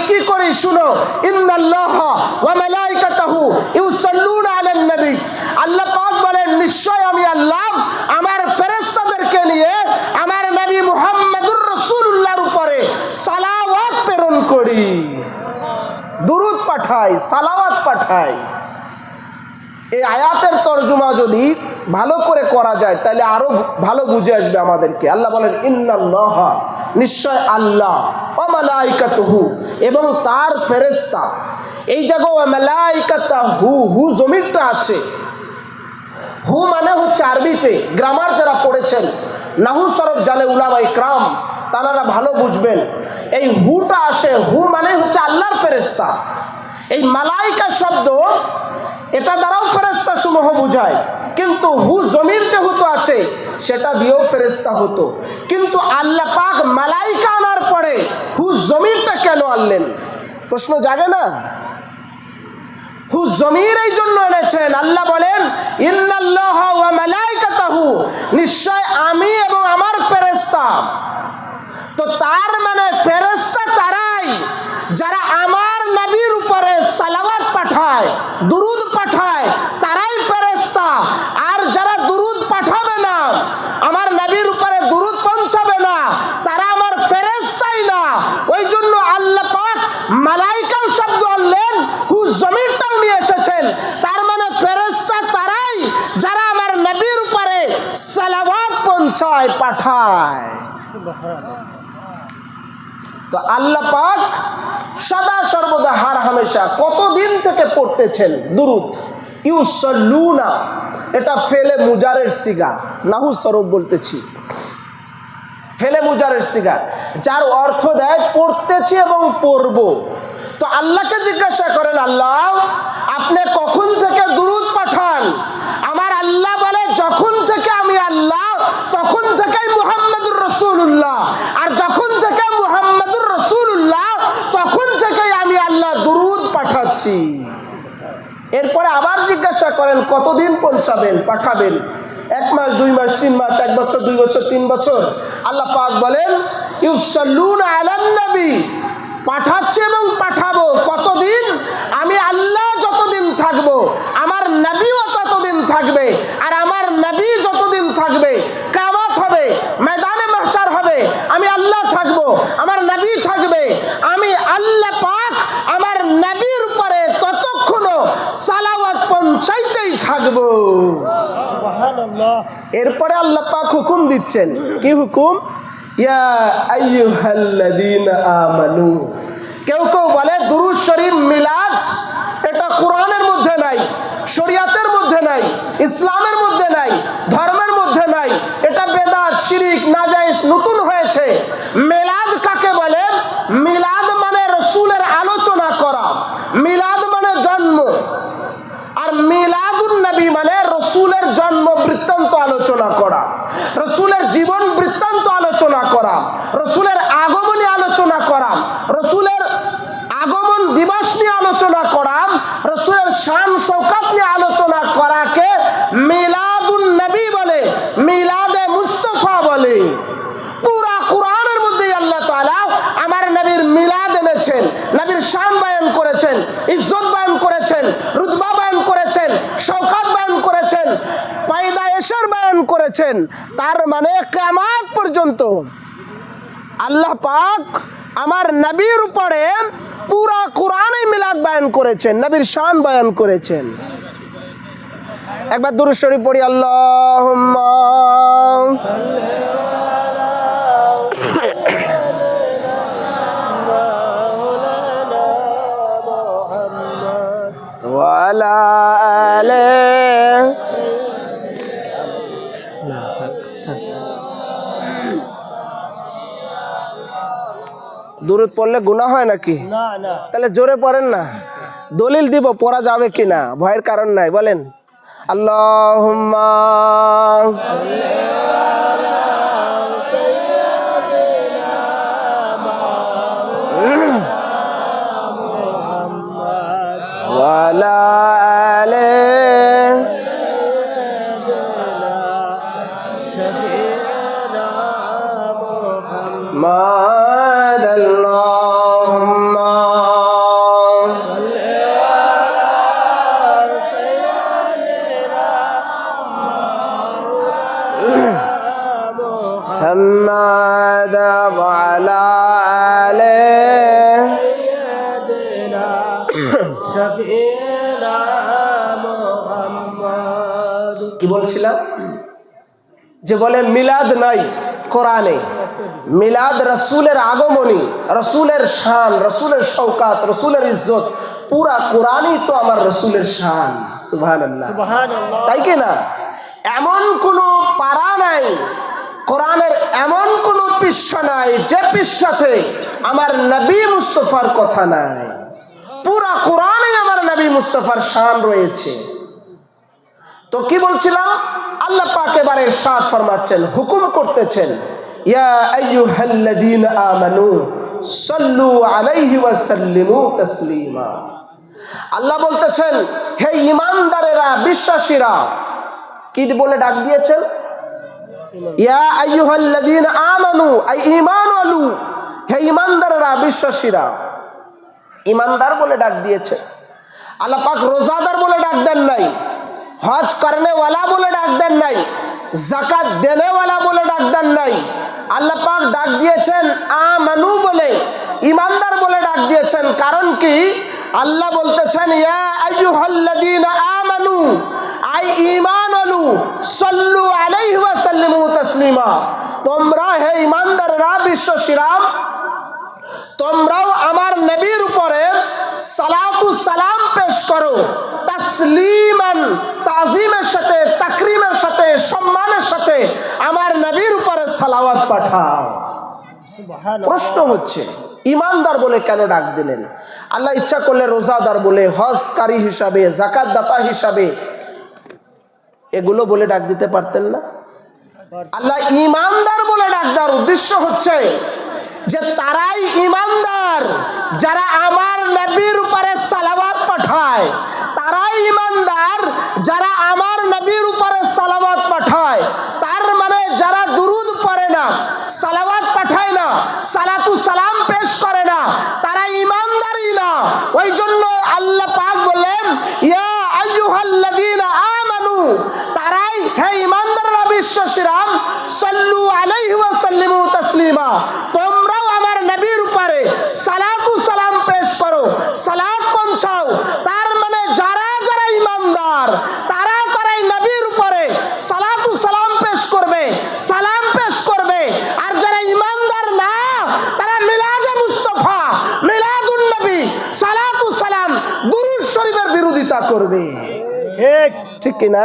কি করি শুনো, ইন্নাল্লাহা ওয়া মালাইকাতাহু ইউসাল্লুনা আলান নবী। আল্লাহ পাক বলেন নিশ্চয় আমি আল্লাহ আমার ফেরেশতাদেরকে নিয়ে আমার নবী মুহাম্মদুর রাসূলুল্লাহর উপরে সালাওয়াত প্রেরণ করি, দুরূদ পাঠাই, সালাওয়াত পাঠাই। এই আয়াতের তরজমা যদি ভালো করে করা যায় তাহলে আরো ভালো বুঝে আসবে আমাদেরকে। আল্লাহ বলেন ইন্নাল্লাহা নিশ্চয় আল্লাহ ওয়া মালাইকাতুহু এবং তার ফেরেশতা। এই জায়গায় ওয়া মালাইকাতুহু হু জমিরটা আছে। হু মানে হচ্ছে আরবিতে গ্রামার যারা পড়েছেন, নাহু সরফ জানে উলামা ইকরাম, তারা ভালো বুঝবেন। এই হুটা আসে, হু মানে হচ্ছে আল্লাহর ফেরেশতা। এই মালাইকা শব্দ এটা দ্বারাও ফেরেশতা সমূহ বোঝায়, কিন্তু হু জমির যেহেতু আছে সেটা দিয়েও ফেরেশতা হতো। কিন্তু আল্লাহ পাক মালাইকা আনার পরে হু জমিরটা কেন আনলেন প্রশ্ন জাগে না? হু জমির এই জন্য এনেছেন, আল্লাহ বলেন ইন্নাল্লাহা ওয়া মালাইকাতাহু নিশ্চয় আমি এবং আমার ফেরেশতা। তো তার মানে ফেরেশতা তারাই যারা আমার নবীর উপরে সালাওয়াত পাঠায়, দুরূদ পাঠায়, তারাই ফেরেশতা। আর যারা দুরূদ পাঠাবে না, আমার নবীর উপরে দুরূদ পৌঁছাবে না, তারা আমার ফেরেশতাই না। ওই জন্য আল্লাহ পাক মালাইকা শব্দ আনলেন, হু জমিরটাও নিয়ে এসেছেন। তার মানে ফেরেশতা তারাই যারা আমার নবীর উপরে সালাওয়াত পৌঁছায়, পাঠায়। তো আল্লাহ পাক সদা সর্বদা হার হামেশা কতদিন থেকে পড়তেছেন দুরূদ? ইউসাল্লুনা, এটা ফেলে মুজারের সিগা, নাহু সরফ বলতেছি, ফেলে মুজারের সিগা, যার অর্থ দেয় পড়তেছি এবং পড়ব। তো আল্লাহকে জিজ্ঞাসা করেন আল্লাহ আপনি কখন থেকে দুরূদ পাঠান? আমার আল্লাহ বলে যখন থেকে আমি আল্লাহ তখন থেকেই মুহাম্মদুর রাসূলুল্লাহ, আর যখন থেকে মুহাম্মদুর রাসূলুল্লাহ তখন থেকেই আমি আল্লাহ দুরূদ পাঠাচ্ছি। এরপরে আবার জিজ্ঞাসা করেন কতদিন পৌঁছাবেন, পাঠাবেন? 1 মাস, 2 মাস, 3 মাস, 1 বছর, 2 বছর, 3 বছর? আল্লাহ পাক বলেন ইউসাল্লুনা আলান নবী, পাঠাচ্ছে এবং পাঠাবো। কতদিন? আমি আল্লাহ যতদিন থাকবো আমার নবীও ততদিন থাকবে, আর আমার নবী যতদিন থাকবে কিয়ামত হবে, ময়দানে মাহশার হবে, আমি আল্লাহ থাকবো, আমার নবী থাকবে, আমি আল্লাহ পাক আমার নবীর উপরে ততক্ষণও সালাওয়াত পৌঁছাইতেই থাকবো। সুবহানাল্লাহ। এরপরে আল্লাহ পাক হুকুম দিচ্ছেন, কি হুকুম? ইয়া আইয়ুহাল্লাযীনা আমানু। কেউ কেউ বলে দুরূদ শরীফ মিলাদ এটা কোরআনের মধ্যে নাই, শরিয়াতের মধ্যে নাই, ইসলামের মধ্যে নাই, ধর্মের মধ্যে নাই, এটা বেদাত, শিরিক, নাজায়েজ, নতুন হয়েছে। মিলাদ কাকে বলে? মিলাদ মানে রাসূলের আলোচনা করা, মিলাদ মানে জন্ম, আর মিলাদুন নবী মানে রসুলের জন্ম বৃত্তান্ত আলোচনা করা, রসুলের জীবন বৃত্তান্ত আলোচনা করা, রসুলের আগমনী আলোচনা করা, রসুলের আগমন দিবস নিয়ে আলোচনা করা, রসুলের শান শৌকত নিয়ে আলোচনা করাকে মিলাদুন নবী বলে, মিলাদে মুস্তাফা বলে। পুরা কোরআনের মধ্যেই আল্লাহ তাআলা আমার নবীর মিলাদ এনেছেন, নবীর শান বয়ান করেছেন, ইজ্জত বয়ান করেছেন, রুতবা বয়ান করেছেন, শৌকত বয়ান করেছেন, পায়দায়েশের বয়ান করেছেন। তার মানে কিয়ামত পর্যন্ত আল্লাহ পাক আমার নবীর উপরে পুরা কোরআনে মিলাদ বয়ান করেছেন, নবীর শান বয়ান করেছেন। একবার দুরূদ শরীফ পড়ি, আল্লাহুম্মা ওয়া আলা আলিহি। দুরূদ পড়লে গুনাহ হয় নাকি? না। তাহলে জোরে পড়েন না, দলিল দিব পড়া যাবে কিনা, ভয়ের কারণ নাই। বলেন আল্লাহুম্মা ওয়া আলা আলিহি মুহাম্মাদ। আল্লাহুম্মা محمد وعلى آله سيدنا شفيعنا محمد। কি বলছিলাম যে বলে মিলাদ নাই কোরআনে, মিলাদ রসুলের আগমনী, রসুলের শান, রসুলের শওকাত, রসুলের ইজ্জত, পুরা কোরআনই তো আমার রসুলের শান। সুবহানাল্লাহ, সুবহানাল্লাহ। তাই কি না? এমন কোনো পারা নাই, কোরআনের এমন কোনো পৃষ্ঠা নাই যে পৃষ্ঠাতে আমার নবী মুস্তফার কথা নাই। পুরা কোরআনে আমার নবী মুস্তফার শান রয়েছে। তো কি বলছিলাম, আল্লাহ পাক এবারে ইরশাদ ফরমাচ্ছেন, হুকুম করতেছেন, ইয়া আইয়ুহাল্লাযীনা আমানু সাল্লু আলাইহি ওয়া সাল্লিমু তাসলিমা। আল্লাহ বলতেছেন, হে ঈমানদারেরা, বিশ্বাসীরা, কি বলে ডাক দিয়েছেন? ইয়া আইয়ুহাল্লাযীনা আমানু, আই ঈমান আলু, হে ঈমানদারেরা, বিশ্বাসীরা। ঈমানদার বলে ডাক দিয়েছে। আল্লাহ পাক রোজাদার বলে ডাক দেন নাই, হজ করনে ওয়ালা বলে ডাক দেন নাই, যাকাত দেনে ওয়ালা বলে ডাক দেন নাই। আল্লাহ পাক ডাক দিয়েছেন আমানু বলে, ঈমানদার বলে ডাক দিয়েছেন। কারণ কি? আল্লাহ বলতেছেন, ইয়া আইয়ুহাল্লাযীনা আমানু, আই ঈমান আলু সাল্লু আলাইহি ওয়া সাল্লিমু তাসলিমা। তোমরা হে ঈমানদাররা, বিশ্বাসীরা, তোমরাও আমার নবীর উপরে সালাতু সালাম পেশ করো, তাসলিমান, তাজিমের সাথে, তাকরিমের সাথে, সম্মানের সাথে আমার নবীর উপরে সালাওয়াত পাঠাও। প্রশ্ন হচ্ছে, ঈমানদার বলে কেন ডাক দিলেন? আল্লাহ ইচ্ছা করলে রোজাদার বলে, হজকারী হিসাবে, যাকাত দাতা হিসাবে এগুলো বলে ডাক দিতে পারতেন না? আল্লাহ ঈমানদার বলে ডাক দেওয়ার উদ্দেশ্য হচ্ছে যে তারাই ঈমানদার যারা আমার নবীর উপরে সালাওয়াত পাঠায়, তারাই ঈমানদার যারা আমার নবীর উপরে সালাওয়াত পাঠায়। তার মানে যারা দুরুদ পড়ে না, সালাওয়াত পাঠায় না, সালাতু সালাম পেশ করে না, তারা ঈমানদারই না। ওই জন্য আল্লাহ পাক বললেন, ইয়া আইয়ুহাল্লাযীনা আমানু, তারাই হে ঈমানদাররা, বিশ্বাসীরা, সাল্লু আলাইহি ওয়া সাল্লিমু তাসলিমা, তোমরাও আমার নবীর উপরে সালাতু সালাম পেশ করো, সালাত পৌঁছাও। তার মানে যারা যারা ঈমানদার, তারা তারাই নবীর উপরে সালাতু সালাম পেশ করবে, সালাম পেশ করবে। আর যারা ঈমানদার না, তারা মিলাদে মুস্তাফা, মিলাদুন নবী, সালাতু সালাম, দুরূদ শরীফের বিরোধিতা করবে। ঠিক ठीक है ना?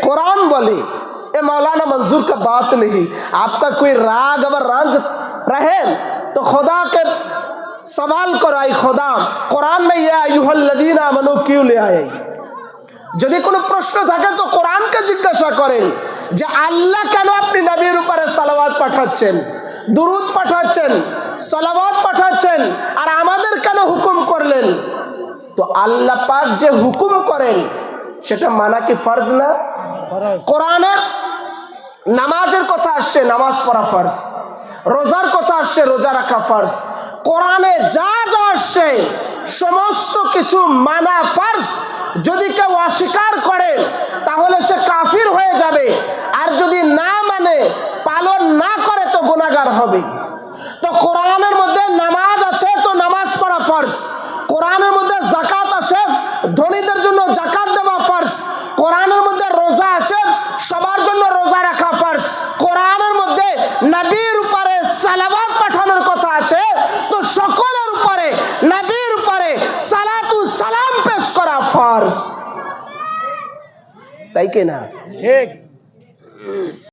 कुरान बोले, ये मौलाना मंजूर का बात नहीं। आपका कोई राग अगर रांझ रहे तो खुदा के सवाल करो, आई खुदा कुरान में ये अय्युहल्लज़ीना आमनू क्यों ले आए? যদি কোনো প্রশ্ন থাকে তো কোরআনকে জিজ্ঞাসা করেন যে আল্লাহ কেন আপনি নবীর উপরে সালাওয়াত পাঠাচ্ছেন, দুরূদ পাঠাচ্ছেন, সালাওয়াত পাঠাচ্ছেন, আর আমাদের কেন হুকুম করলেন? তো আল্লাহ পাক যে হুকুম করেন সেটা মানা কি ফরজ না? কোরআনে নামাজের কথা আসছে, নামাজ পড়া ফরজ। রোজার কথা আসছে, রোজা রাখা ফরজ। কোরআনে যা যা আসছে সমস্ত কিছু মানা ফরজ। যদি কেউ অস্বীকার করে তাহলে সে কাফির হয়ে যাবে, আর যদি না মানে, পালন না করে তো গুনাহগার হবে। তো কোরআনের মধ্যে নামাজ আছে, তো নামাজ পড়া ফরজ। কোরআনের মধ্যে যাকাত আছে, ধনীদের জন্য যাকাত দেওয়া ফরজ। কোরআনের মধ্যে রোজা আছে, সবার জন্য রোজা রাখা ফরজ। কোরআনের মধ্যে নবীর উপরে সালাওয়াত পাঠানোর কথা আছে, তো সকলের উপরে নবীর উপরে সালাতু সালাম পেশ করা ফরজ। তাই কি না? ঠিক।